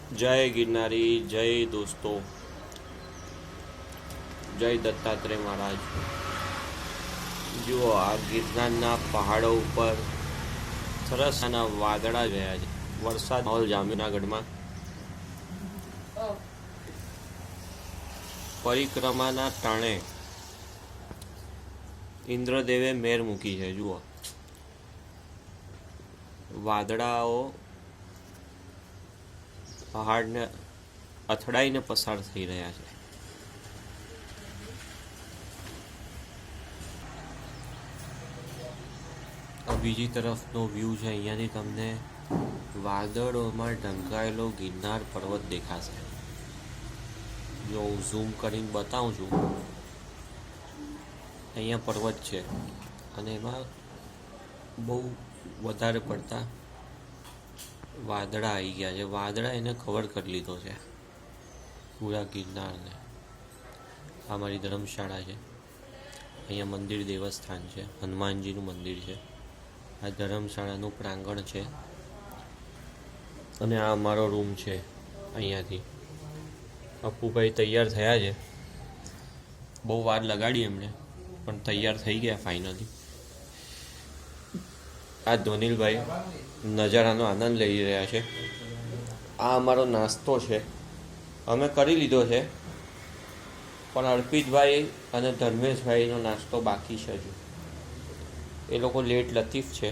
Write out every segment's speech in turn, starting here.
जय गिरनारी, जय दोस्तों, जय दत्तात्रेय महाराज। जुओ आ गिरनाરના પહાડો ઉપર સરસ આના વાદળા ગયા છે। વરસાદ માહોલ જામનગરમાં પરિક્રમાના ટાણે ઇન્દ્રદેવે મેર મૂકી છે। જુઓ વાદળાઓ પહાડને અથડાઈને પસાર થઈ રહ્યા છે। બીજી તરફનો વ્યૂ છે, અહીંયાથી તમને વાદળોમાં ઢંકાયેલો ગિરનાર પર્વત દેખાશે। જો હું ઝૂમ કરીને બતાવું છું, અહીંયા પર્વત છે અને એમાં બહુ વધારે પડતા વાદળા આવી ગયા છે। વાદળા એને કવર કરી લીધો છે પૂરા ગિરનારને। આ મારી ધર્મશાળા છે, અહીંયા મંદિર દેવસ્થાન છે, હનુમાનજીનું મંદિર છે। આ ધર્મશાળાનું પ્રાંગણ છે અને આ અમારો રૂમ છે। અહીંયાથી અપ્પુભાઈ તૈયાર થયા છે, બહુ વાર લગાડી એમણે, પણ તૈયાર થઈ ગયા ફાઇનલી। આ ધોનીલભાઈ નજારાનો આનંદ લઈ રહ્યા છે। આ અમારો નાસ્તો છે, અમે કરી લીધો છે, પણ અર્પિતભાઈ અને ધર્મેશભાઈનો નાસ્તો બાકી છે હજુ। એ લોકો લેટ લતીફ છે।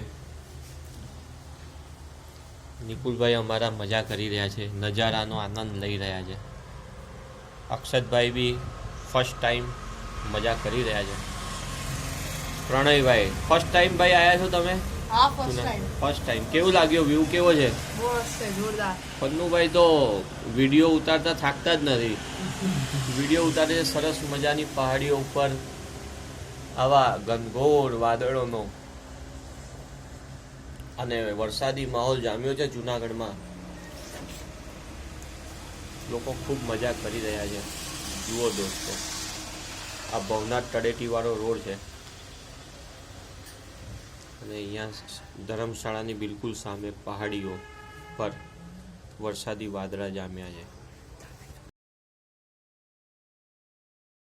નિકુલભાઈ અમારા મજા કરી રહ્યા છે, નજારાનો આનંદ લઈ રહ્યા છે। અક્ષતભાઈ બી ફર્સ્ટ ટાઈમ મજા કરી રહ્યા છે। પ્રણયભાઈ ફર્સ્ટ ટાઈમ ભાઈ આવ્યા છો તમે? હા, ફર્સ્ટ ટાઈમ। કેવું લાગ્યું? વ્યૂ કેવો છે? મસ્ત છે, જોરદાર। પન્નુભાઈ તો વિડીયો ઉતારતા થાકતા જ નથી। વિડીયો ઉતારે સરસ મજાની પહાડીઓ ઉપર આવા ઘનઘોર વાદળોનો અને વરસાદી માહોલ જામ્યો છે જૂનાગઢમાં। લોકો ખૂબ મજા કરી રહ્યા છે। જુઓ દોસ્તો, આ ભવનાથ તળેટીવાળો રોડ છે અને અહીંયા ધર્મશાળાની બિલકુલ સામે પહાડીઓ પર વરસાદી વાદળા જામ્યા છે।